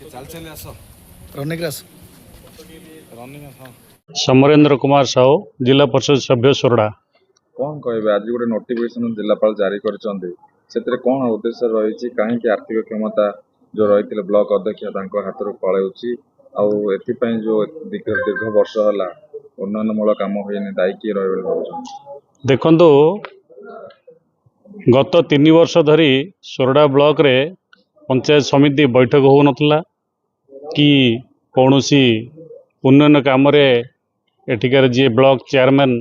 चल चल आस रनिंग आस रनिंग हाँ समरेंद्र कुमार साहू जिला परिषद सभ्य सोरडा। कौन कहे आज गोटे नोटिफिकेशन जिलापाल जारी कर कौन उद्देश्य रही कहीं आर्थिक क्षमता जो रही ब्लॉक अध्यक्ष हाथ आउ जो दीर्घ वर्ष है उन्नयनमूलक काम हुए दायी किए रही देखंतु गत 3 वर्ष धरी सोरडा ब्लॉक रे पंचायत समिति बैठक हो नथला कि कौनसी उन्नयन काम रे एठिकार जी ब्लॉक चेयरमैन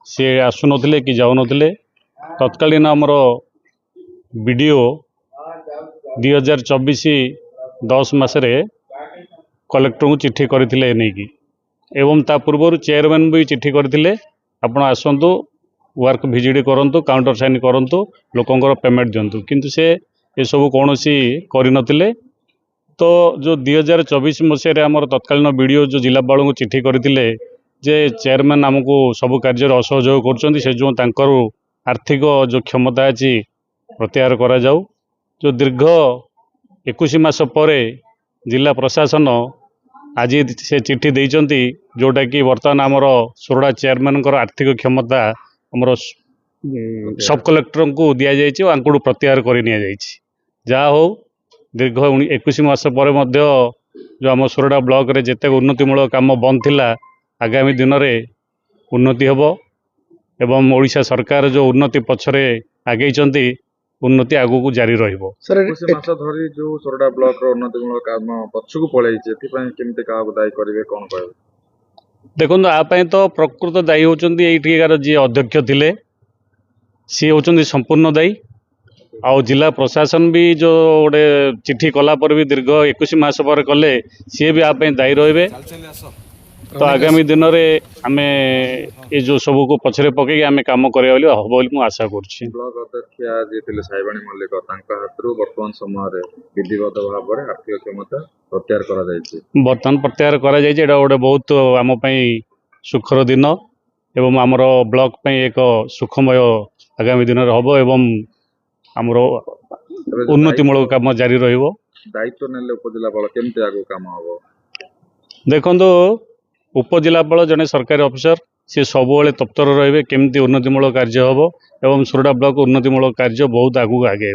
सी आसु नथिले कि जाउ नथिले। तत्कालीन आमर बीडीओ 2024-10 मसरे कलेक्टर को चिट्ठी करथिले नेकी एवं ता पूर्व चेयरमैन भी चिट्ठी करथिले आपण आसंतु वर्क विजिट करंतु काउंटर साइन करंतु लोकंकर पेमेंट दिंतु किंतु से ये सब कौन सी करनथिले। तो जो 2024 मसीह आमर तत्कालीन बीडीओ जो जिलापाल को चिट्ठी करथिले जे चेयरमैन आमको सब कार्य असहयोग कर से जो तांकर आर्थिक जो क्षमता अच्छी प्रत्याहार करा जाऊ। जो दीर्घ 21 मास पर जिला प्रशासन आज से चिट्ठी देइचंती जोटा कि वर्तमान आमर सोरडा चेयरमैन आर्थिक क्षमता आमर सब कलेक्टर को दि जाइए प्रत्याहार कर जा हो दीर्घ 21 मास पर जो आम सोरडा ब्लॉक रे जेते उन्नतिमूलक काम बंद थिला आगामी दिन में उन्नति होब एवं ओडिशा सरकार जो उन्नति पछरे आगेइचंती उन्नति आगु को जारी रहिबो। मास धरी जो सोरडा ब्लॉक रो उन्नतिमूलक काम पछकु पळैछि एथिपय केमते काबू दायी करिवे कोन कहबे। देखो आप तो प्रकृत दायी होचंती एठिकार जी अध्यक्ष थिले सी होचंती संपूर्ण दायी आउ जिला प्रशासन भी जो गोटे चिट्ठी कला पर भी दीर्घ 21 मास पर कले सी भी आप दायी रहिबे। चल चल आस तो आगामी दिन में आम ये जो सब को पछरे पकई आम काम करा हम बोली आशा कर। ब्लॉक अध्यक्ष जी थे साइबाणी मल्लिक हाथ वर्तमान समय विधिवत भाव में आर्थिक क्षमता प्रत्याहार कर बर्तमान प्रत्याहार करा गोटे बहुत आम सुखर दिन एवं आमर ब्लॉक पे एक सुखमय आगामी दिन में हम एवं आमर उन्नतिमूलक काम जारी रहिबो। दायित्व नेले उपजिलापाल केमते आगो काम हम देखो उपजिलापाल जड़े सरकारी अफिसर सी सब तत्पर रे केमती उन्नतिमूलक कार्य हम एवं सोरडा ब्लॉक उन्नतिमूलक कार्य बहुत आगू आगे।